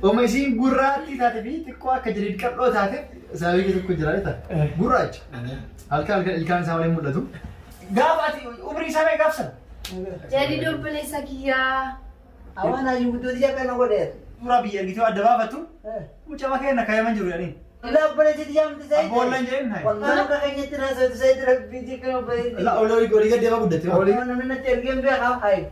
وماشين قراتي تاتبي تقوى كجريد كبلو تاتب سابقا تكون جرالتا قراج هل كان سامي مولدو قاباتي عمري سامي قابسن جريد بلسكيا أوانا يودو دي كان أقولين ربي يرجعوا الدبابة mucha más que na kaya manjuru yani لا بلجي دي جام تسايد bolan jain hai والله كان يتنا سايد رك بيجي كانوا بيجي la olori gori ga deba budde أولي أنا ترجم بيها هاي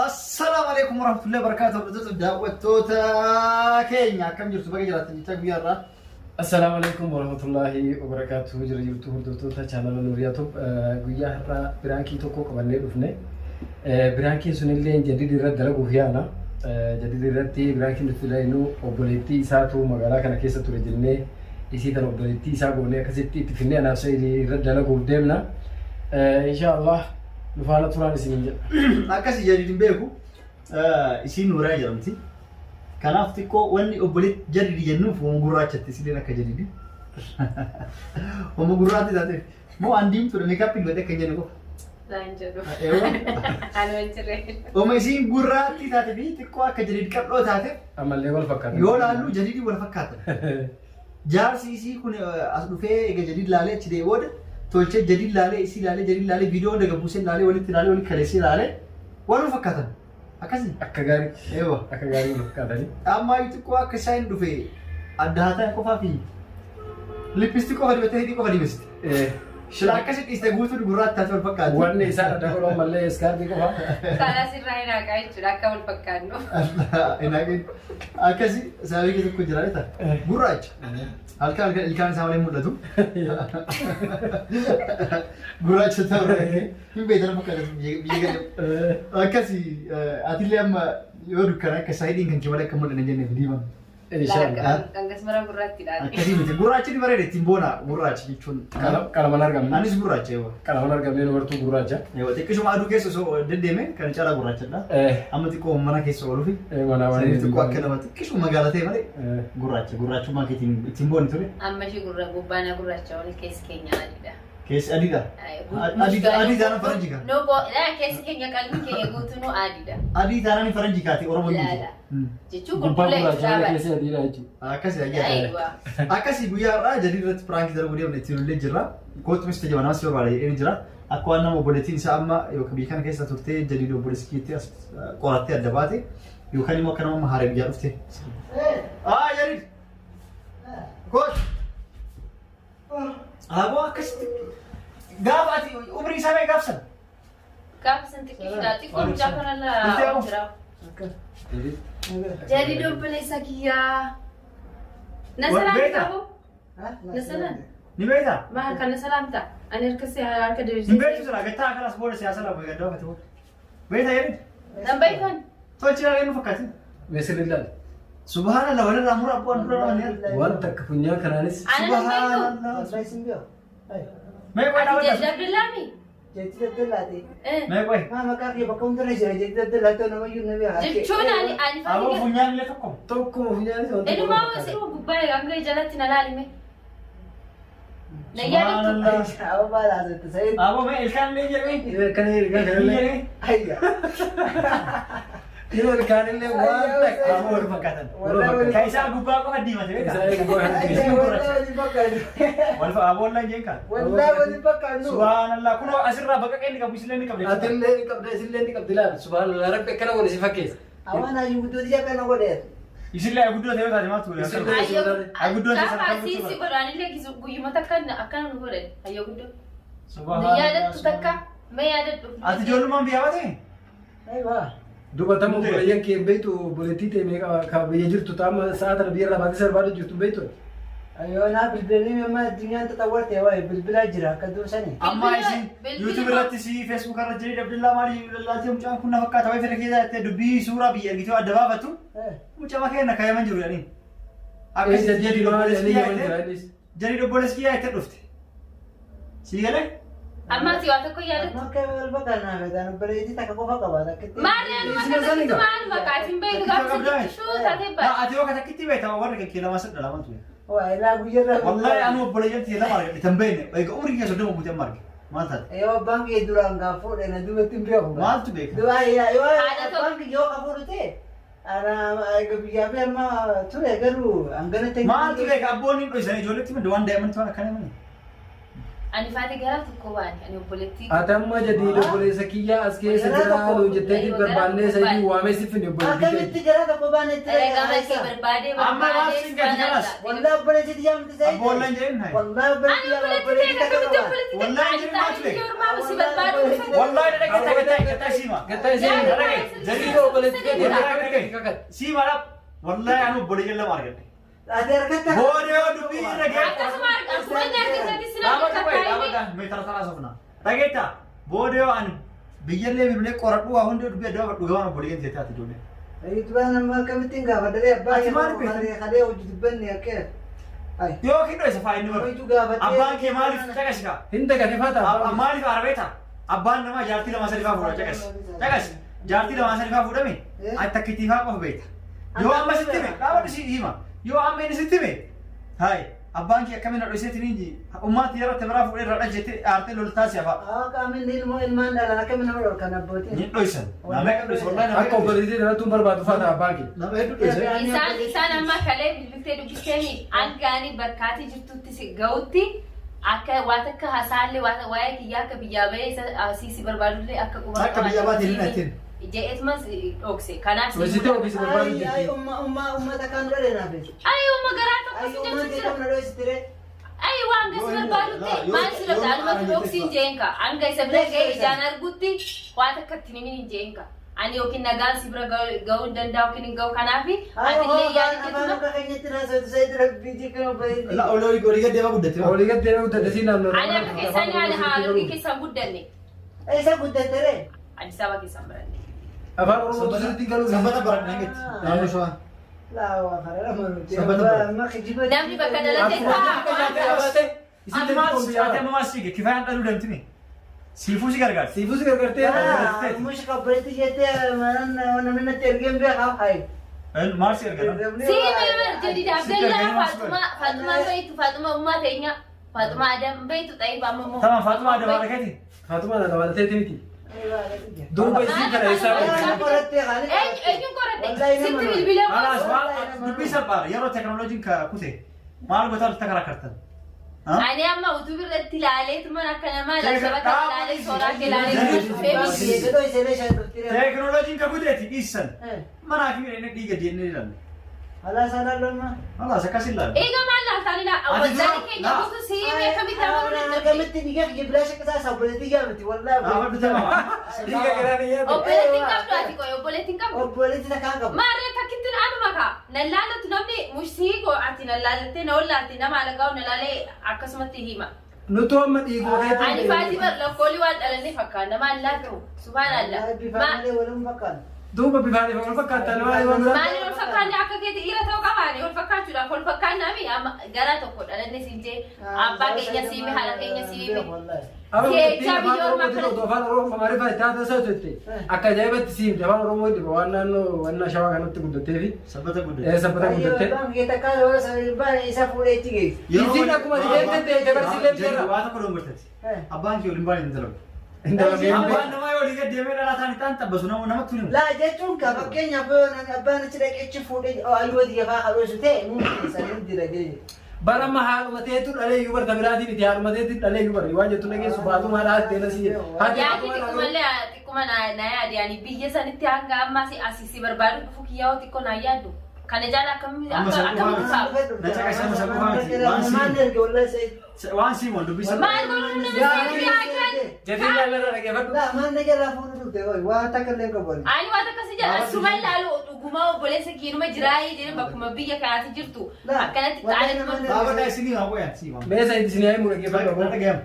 السلام عليكم ورحمة الله وبركاته بدأت دعوة كينيا كم جرت بقى جرات تجيبيرا السلام عليكم ورحمة الله وبركاته جرجرتو هردوتو channel نورياتو guyyaa har'a birankii tokko qabannee dhufne birankiin sunillee jadidi irratti dalaguuf yaana jadidi irratti birankiin nuti ilaallu obboleettii isaatu magaalaa kana keessa ture jennee isii tan obboleettii isaa goonee akkasitti itti finnee anaafsa irratti dalaguuf deemna inshallah nufaana turaan isiniin jedha akkasi jadidin beeku isiin nuuraa jedhamti kanaaf xiqqoo wanni obboleet jadidi jennuuf homo gurraachatti isileen akka jadidi homo gurraatti taate moo andiim ture meekaappii godhe akka jennu qofa Lanjado. eewa Anwentire. homo isiin gurraatti taate fi xiqqoo akka jadidi qabdoo taate ammallee wal fakkaata yoo laallu jadidi wal fakkaata jaarsi isii kun as dhufee egaa jadid laalee achi deebi'ee booda tolchee jadid laalee isii laalee jadid laalee viidiyoo daga buusee laalee walitti kaleessee laalee waan wal fakkaatan akkasii akka gaarii eewa akka gaarii wal fakkaatanii amma xiqqoo akka isaan dhufee adda haatan qofaa fi lippistii qofa dibatee hidhii qofa dibesti shila akkasii dhiistee guutuun gurraatti taate wal fakkaatu wanni isaa adda godhoo mallee iskaarbii qofa Kana sirraa hin haqaa jechuudha akka wal fakkaannu. akkasii sababii keessa tokko jira jechuudha gurraacha halkan ilkaan isaa malee mul'atu gurraacha ta'uu hin beektan fakkaatu biyya gadi akkasii atillee amma yoo dukkana akka isaa hidhiin kan kee malee akka mul'anne jennee diiman inshallah Kangas mara gurraatti dhaate. akkasii miti gurraachi ni bareeda ittiin boona gurraachi jechuun qalaman argamne anis gurraacha eewa qalaman argamne dubartuu gurraacha eewa xiqqishuma aduu keessa osoo deddeeme kan caalaa gurraachadha amma xiqqoo mana keessa oolufi mana sanii xiqqoo akka nama xiqqishuma magaalaa ta'e malee gurraachummaa kee ittiin booni ture Amma ishee gurra gubbaana gurraacha wal keessi keenya adiidha. keessi adiidha adii taanaan faranjii kaa No keessi keenya qalbii keenya guutuu adiidha. adii taanaan faranjii kaati oromoo Laala. miti Jechuun gubbaa qulqulluu gurraacha jechuudha. keessi adiidha jechuudha akkasii ayyaa Aywa. akkasii guyyaa irraa jadii irratti pirankii dalaguu deemne ittiin illee jirra kootu mista jaba namas yoo baala jedheen jira akka waan nama obboleettiin isaa amma yookaan biyya kana keessa turtee jadii obboleessikiitti as qorattee adda baate yookaan immoo akka nama haaree biyyaa dhufte. Jadii koot aboo akkasitti gaafa ati umrii isaa mee gaafsan Gaafa san xiqqishaa xiqqoo mucaa kanarraa jira. Jadi dobbalessa kiyyaa. Nasalaan qabu. Nasalaan. ni beektaa? Maal kan nasalaamta? Ani harka Ni deebisee. beektu sila gattaa akkanas booda siyaasa lafa gaddaa bakka ta'u. Beektaa jedhin? Nan beekan. Tolchi laalee nu fakkaati. meesirrillaan Subhanallah walirraa mura abbaan dura waan waan takka funyaan kanaanis Ana nan beeku. Subhanallah. أسرائيل بيو Mee qoy Ati dhaabata. jabbillaami? جديد الدلاتي Mee qoy. ما كان يبقون تنشر جديد الدلاتي أنا ما يجون بيها Jechuun ani Aboo fakkii. funyaan illee tokko. tokkuma funyaan isa Inumaa sirba gubbaa hanga jalatti na laalime. Na yaadatu. Subhanallah. أو ما لازم تسيد Aboo mee ilkaan illee jedhee. kana ergaa kanallee هيا yeroo ilkaanillee waan takka Aboo wal fakkaatan. والله Kan isaa gubbaa qofa diimate isaa beektaa? gubbaa Wal fa aboo illee jeen kaan. والله ودي بكر نو Subhanallah kunoo asirraa bakka inni qabu isillee ni qabde. atillee ni qabda isillee ni qabdi laal subhanallah rabbi akkana godhe si fakkeessa أوانا يودو دي كان أقولين Isillee guddoo ta'ee taate maal tuule? Aguddoon isa Gaafa kan asiisi godhaanillee guyyuma takka akkana nu godhan. Hayyoo guddoo. Na Subhanallah. yaadattu takka. Mee yaadadhu. Ati ijoollummaan biyyaa baate? أيوة dubbatamu bulayyan kee beektu buleettii ta'e meeqa ka biyya jirtu taama sa'a tana biyya irraa baatee sarbaadhu jirtu beektu أيوة أنا بالبلني ما الدنيا تطورت يا واي بالبلا جرا كدو سنة Amma isin YouTube irratti si Facebook irratti jedhee Abdullaa maali laaltee mucaan kun na fakkaata wayi fira keessaa jettee dubbii suuraa biyya argitee adda baafattu mucaa keenya kaayaman jiru jedhanii. Akkasii jadii obboleessi itti dhufte. Sii galee? Amma ati waa tokko yaadatu. ما كان البقر أنا أنا بريدي تكفوها كبار كتير Maariyaanu akkasitti maal makaatiin beeku gaafa sitti taatee baay'ee. Ati yoo katakitti beektaa warra kekkee lama sadda laman ture. واي لا بيجرب Wallahi anu obboleeyyan tiyya lama argate tan beekne egaa umrii keessa soddoma guuteen marge. Maal taate? Yoo baankii duraan gaafuu dheena duubatti hin beeku. Maaltu beeka? Yoo baankii yoo qabuudhu ta'e ana biyyaa fi amma ture garuu hangana ta'e. Maaltu beeka abboonni hin dho'isan ijoolletti mindi waan daa'imman ta'an akkana mani. Ani faati gara tokko baane ani obboleettii. Atamma jadi obboleessa kiyya as keessa jira loo jetteeti barbaannee sayyuu waamee si finne obboleettii. Akkamitti gara tokko baane itti Ergama kee barbaadee Amma waan siin gadi galas. Waldaa obboleetti diyaamti ta'e. Abboolleen jeen hai. Waldaa obboleetti diyaamti. Wallahi jeen maatu beeka. Yormaa si barbaadu. Wallahi dhaqee gataa siima. Gataa ishee jadi obboleettii Wallahi siima dha. Wallahi anu obboleeyyan lama argadhe. Ati argatta. Boodee yoo dubbii irra ga'e. Akkasuma argaa argisiisatti sila Dhaabata meetara sana sofna. Dhageetta boodee yoo ani biyyallee bibilee qoradhu waa hundi dubbii adda baafadhu gabaana obboleeyyan jettee ati ijoollee. Itubaan amma akkamittiin gaafadhee abbaa Ati maal beekta? kadhee hojii dubbanni akkee. Yoo kiddo isa faayinni bara. Hojiitu gaafatee. Abbaan kee maaliif caqasika? hin dagatifaata. Maaliif arabeeta? Abbaan namaa jaartii lama sadii faa fuudha caqas. Caqas jaartii lama sadii faa fuudhame ati takkittii faa qofa beekta. Yoo amma sitti hime dhaabadhu si hima. Yoo amma inni sitti hime hai abbaan kee akkamiin dho'iseetiin inji ummaatti yeroo itti biraa fuudhee irraa dhajjettee aartee loltaa si hafa. Qaamin ilmaan dhalan akkamiin nama dhorkan abbootiin. Ni dho'isan. Nama akka dho'isan wallahi nama Akka obboleettii dhalatuun barbaadu faata abbaan kee. nama hedduu dho'isan. isaan amma kalee bilbiltee dubbisteemi hangaanii bakkaatii jirtutti si ga'utti akka waan akka hasaallee waa'ee kiyyaa akka biyyaa bahee asiisi barbaadullee akka quba Akka biyya baatiin hin atin. je'eetumas dhokse kanaaf Hojii ofiisi barbaadu Ay jettee. ummata kan dole naaf. ayyuma garaa tokko Ay si ummata jechuun jira kan dole sitire. Ay waan gas barbaadutti maal si rabda alumatti dhoksiin jeenka hanga isa bira ga'e ijaan argutti waan akka itti himin hin jeenka ani yookiin nagaan si bira ga'uu hin danda'u yookiin hin ga'u kanaafi atillee yaadattuma Afaan keenyatti naasoo tusee dira biitii kan obboleetti. La olii gad deemaa guddate. Olii gad deemee guddate naannoo. ani akka keessan yaada haalolii keessan guddanne Isa guddatere. Addis Ababa keessan baranne Afaan Oromoo sirriitti galuu. Sabbata baradhee ngeetti. Naannoo shawaa. Laawa farala manuti. Sabbata Amma kijiba. namni bakka dalatee taa Isin maal siyaate amma maal siige kifayaan dhaluu damtime. Siifuu si gargaarti. Siifuu si gargaartee. Mushi kabreetti jettee manan namni natti ergeen beekaa hayi. Maal si gargaara? si memar jadi Abdullah Fatuma baitu Fatuma umma teenya Fatuma Adam baitu taib amma Tamam Faatuma ada barakati. Faatuma na dabalatee miti. Duuba isii kana isaa eenyuun qoradhe sitti bilbilee Kalaas waan dubbii salphaa yeroo teknooloojiin kute maal goota takara kartan. ani amma utuu birratti ilaaleetuma akka namaa laksabata ilaalee sooraan kee ilaalee Teknooloojiin kuteeti dhiissan. Manaa fi inni dhiiga deemnee ilaalla. Halas halaloma. Kalaas akkas ilaalla. eega maal laaltaan wazzani keenya gosa siimee akkamitti amanuu danda'u Akkamitti dhiiga kiyya shakkisa sabboleetti gaafati wallahi. Dhaabadhu tamaa. dhiiga garaanii yaadu. obboleettiin qabdu ati qoy obboleettiin qabdu Obboleetti takkaa qabu. maarree takkitti anuma kaa nallaalatu namni mushii koo ati nallaalattee na ollaatti nama alagaa'u nalaalee akkasumatti hima Nutu amma dhiiguu keetti. ani faati bar lakkoolii waan dhalanne fakkaan nama allaatu subhaanallah Bifaalee walum fakkaan. Duuba bifaanii wal fakkaatan waan waan biraa. maali wal fakkaanne akka keeti dhiira ta'uu qabaane wal fakkaachuudhaaf wal fakkaannaami garaa tokko dhalanne siin jee abbaa keenya siime haadha keenya siime Afaan Oromoo maaliif taata isaa jette akka ajaa'ibatti siimte afaan Oromoo dhiba waan naannoo waan shawaa kanatti guddatee fi Sabbata guddaa. sabbata guddattee. Baankii takkaa yoo sabaan isa fuudhee itti geessu. Isiin akkuma dideemtee dabarsiilee jira. Waa tokko dhoombartati. Abbaan kee waliin baay'ee hin dalagu. Hin dalamee. Abbaan namaa yoo dhiiga deemee dhalataan itti tabbasu namatti himu. Laa jechuun ka fakkeenyaaf abbaan achi dhaqeechi fuudhee aluu adii afaa kadhoosu ta'e mumtii sanii dira jechuudha. Barama haaluma ta'etu dhalee iyyuu barta biraatiin itti haaluma ta'etti dhalee iyyuu barri waan jettu dhageessu baatuma haadha ta'e nasi yaadi xiqquma na yaadi ani biyya sanitti hanga ammaa asisi barbaadu dhufu kiyyaa'oo xiqqoo na yaaddu kana jaala akkamitti Waan siimoon dubbisa. maal godhuun nama siyaatan jedhee laallarra dhageeffadhu. Laa maan nagarraa fuudhu dhufte waan takka illee qabu. ani waan akkasii jedha suma ilaalu dhugumaa obboleessa kiinuma jiraayee jedhan bakkuma biyya kanaatti jirtu akkanatti ta'anii Dhaabadhaa isinii haa qoyaan siimaa. Meesa itti sinii himu dhageeffadhu.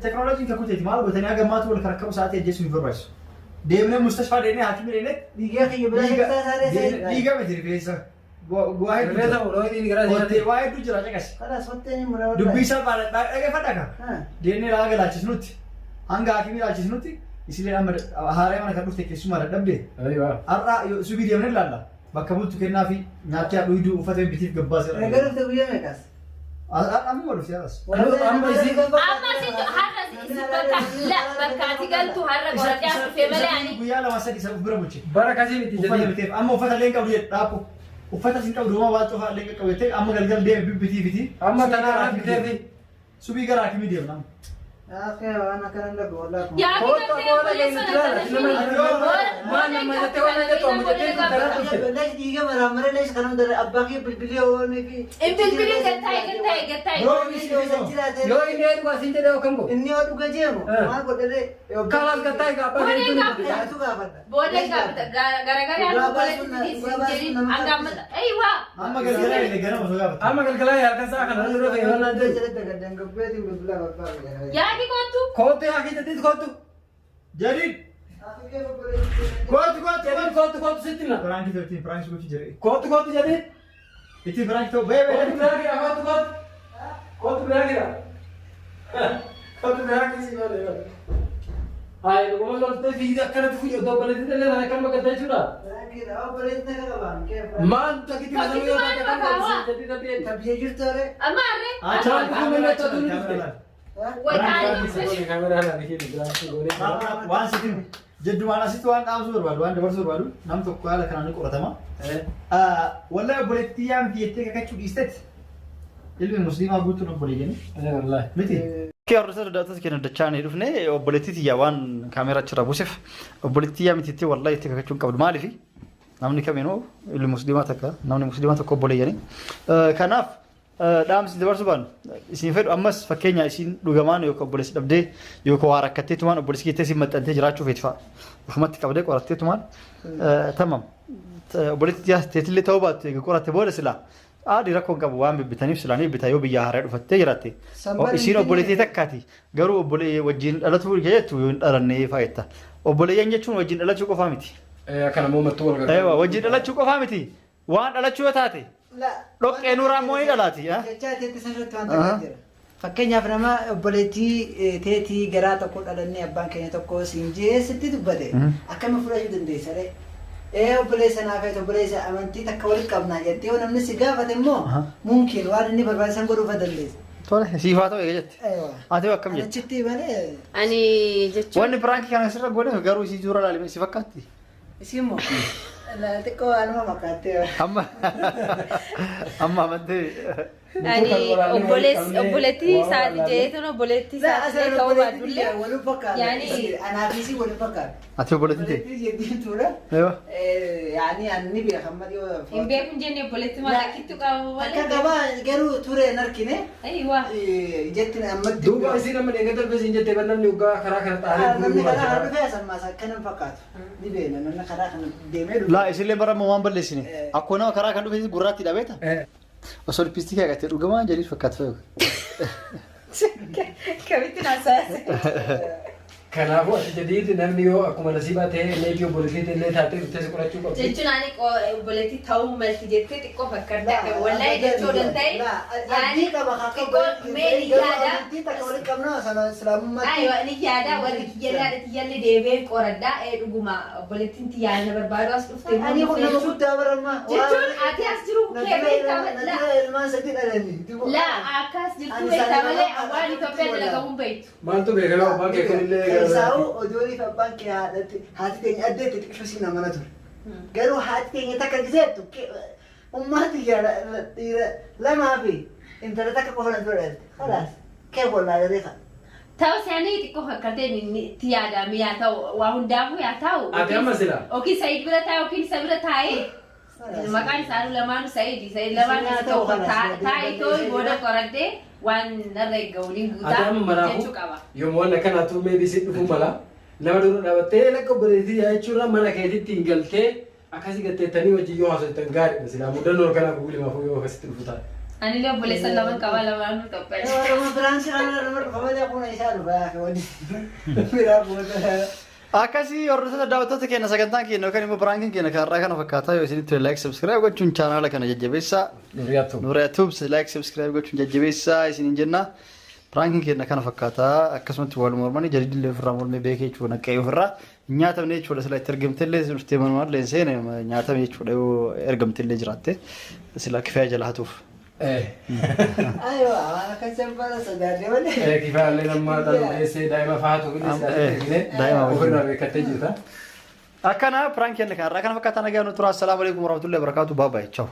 Teknooloojiin kan kuteeti maal gootanii akka ammaatu wal karakkabu sa'aatii ajjeesuu hin barbaachisu. Deemnee mustashfaa deemnee haakimii deemnee Dhiigaa kiyya bira keessaa saaree dhiiga miti rifeensa. Waa hedduu Rifeensa jira. fuudhoo inni gara Hottee waa hedduu jira caqasi. kanas hottee mura Dubbii salphaa dhageeffadha ka. Deemnee laaga laachisnutti hanga haakimii laachisnutti isilee amma haaree mana kan dhufte keessumaa dadhabde. Har'a subii deemnee ilaalla. Bakka bultu kennaa fi nyaatee dhuyduu uffata bitiif gabbaa seera. Nagar dhufte guyyaa meeqas? أمي ولا في أس أما سيد هذا لا بركاتي قالتوا هذا بركات في ملاني ويا لا واسدي سبب برمجي بركة زي وفتح أما وفتح لين قبل يتابو وفتح سين قبل ما واتوها لين قبل يتك أما قال ده بيتي أما تنارا بتدي سبي قرأ كم يدير نعم أخي أنا كان لك والله يا أخي ما لما تتوانا جتوا مجتين ترى ليش دقيقة مرة ليش كانوا در أباكي بالبليون في بالبلي قتاي يو إني أدو كاسين تدو كمبو إني أدو كجيمو ما قلت لي كلام كتاي كابا بودي gara-gara aku boleh jadi anggap أيوة أما قال قال اللي قال ما سوى أما قال كلا يا كذا كنا نروح في هنا ده جلد كدن كبيتي بالبلا بالبلا ya di kotu كوتي أكيد تدي كوتو جريد أخي كيف بقول كوتو ستنا برانك تبتين برانك شو تجري كوتو جديد إتي برانك تو بيه كوتو بيه بلاغي كوتو بلاغي كوتو بلاغي سي ولا هاي لو قلت في إذا كانت في يوم بلدي ده لا كان ما قدرت شورا كده أو بلدنا كمان كيف ما أنت كده ما سوي ولا كان جديد ده طب يجي ترى amare أشوف كم تدور كاميرا هلا بيجي وان سيتين جد وانا سيت وان أمس بربادو وان دبر بربادو نام تو قال كنا نقول رتما والله بولتي يام تيجي كاتشو إستت اللي مسلم أبو تو نبولي أنا والله متى كي أرسل داتا كنا دشان يروفني بولتي تيجي وان كاميرا ترى بوسف بولتي يام تيجي والله تيجي كاتشو قبل ما لفي نامني كمينو اللي مسلمات كا نامني مسلمات كوبولي يعني كناف دامس دبرس بان isin fedhu ammas fakkeenya isin dhugamaan yoo obboleessi dhabdee yoo waarakkattee tumaan obboleessi keettee si maxxantee jiraachuu feetfa ufumatti qabdee qorattee tumaan tamam obboleessi teetillee ta'uu baattu egaa qoratte booda silaa aadii rakkoon qabu waan bibbitaniif silaanii bitaa yoo biyyaa haaraa dhufattee jiraatte isin obboleettii takkaati garuu obbolee wajjin dhalatuu jettu yoo hin dhalannee faayetta obboleeyyan jechuun wajjin dhalachuu qofaa miti kana moomattuu wal gargaaru wajjin dhalachuu qofaa miti waan dhalachuu yoo taate dhoqqee nuuraa moo ni dhalaati jechaatiitti sirriitti waan ta'eef jira. Fakkeenyaaf nama obboleettii teetii garaa tokko dhalannee abbaan keenya tokko siin jeesitti dubbate akkamiin fudhachuu dandeessa ree? Obboleessa naafeet obboleessa amantii takka walitti qabnaa jettee yoo namni si gaafate immoo mumkiin waan inni barbaachisan godhuufa dandeessa. Tole siifaa ta'u eega jette. Ati akkam jette? Achitti malee. ani jechuun Wanni pirankii kana sirra godhe garuu isii suura ilaalimee si fakkaatti. Isin immoo xiqqoo anuma fakkaattee. Amma amantee. ani obboleettii isaati jeetuun obboleettii isaati ta'uu baadullee Waluu fakkaata. yaani Anaafisii waluu fakkaata. Ati obboleettii ta'e. Obboleettii jedhiin ture. Eewa. Yaani anni beekamma dhiyoo. hin beekun jenne obboleettii malakkitti qabu Akka gabaa garuu ture hin argine. aywa Jettiin ammatti. duuba isiin amma eega darbesiin jettee namni ugaa karaa kana Namni xaaree karaa kana dhufee asammaas akkanaan fakkaatu. Ni beena namni karaa kana deemee dhufe. Laa isillee bara waan balleessine. Akkoo nama karaa kan dhufe gurraatti dhabeeta. Osoo lippiistikii haqattee dhugamaa jedhii fakkaatu fayyadu. kamitti naasaase kanaafuu ati jedhiiti namni yoo akkuma nasiibaa ta'e neetii obboleettii illee taatee dhuftee si qorachuu qabdi. jechuun ani obboleettii ta'uu malti jettee xiqqoo fakkaatee akka wallahi jechuu danda'e Yaani qaba akka xiqqoo meeli yaada takka walitti qabna islaamummaatti. aywa ani yaada warri kiyyaadha kiyyalle deebee qoradhaa dhuguma obboleettiin tiyyaana barbaadu as dhuftee Ani kun nama guddaa baramma. jechuun ati as jiru keebee qaba Ilmaan sadii dhalanii. la akkas jirtu beektaa malee waan Itoophiyaa dalagamuun beektu. Maaltu beekama abbaan kee kunillee Isaa'u odooniif abbaan kee haati keenya addeetti xiqqoo si namana ture. Garuu haati keenya takka giseettu ummaati dhiira lamaa fi intala takka qofa na ture. Kalaas kee bollaa jedhee kan. Ta'u isaanii xiqqoo fakkaatee itti yaadame yaa ta'u waa hundaafuu yaa ta'u. ati amma sila Yookiin Sa'iid bira taa'e yookiin isa bira taa'ee maqaan isaanii lamaanuu Sa'iid lamaan tokko taa'ee tooyi booda qoradhee waan narra eegga waliin ati guutaa amma manaafu jechuu qaba. yommuu waan akkanaatu meebii si dhufuu mala nama dura dhaabattee lakka obboleettii jechuudha mana keetitti hin galtee akkasii gatteettanii wajjin yoo haasoftan gaariidha silaa mudannoo kanaa gugulimaafuu yoo akkasitti dhufu taate. Ani illee obboleessa lama qaba lamaanuu Itoophiyaa. Nama biraan si kana nama qabalee akkuma isaa dhufa waliin. Biraa booda. Akkasii hordoftoota daawwattoota keenya sagantaan keenya yookaan immoo piraankiin keenya kanarraa kana fakkaataa yoo isinitti like subscribe gochuun chaanaala kana jajjabeessaa. Nuriyaa Tubs like subscribe gochuun jajjabeessaa isiniin jenna. Piraankiin keenya kana fakkaataa akkasumatti wal mormanii jadidillee ofirraa mormee beekee jechuudha qaqqee ofirraa nyaatamne jechuudha sila itti ergamtillee dhuftee manumaan illee seene nyaatamne jechuudha yoo ergamtillee jiraatte sila kifaa jala hatuuf. ايوه انا كسب بلا صداري ولا كيف على لما دائما دائما فاتوا دائما وكنا بكتجي أكنا برانك إنك أنا كان فكرت أنا جاي نترى السلام عليكم ورحمة الله وبركاته بابا تشاو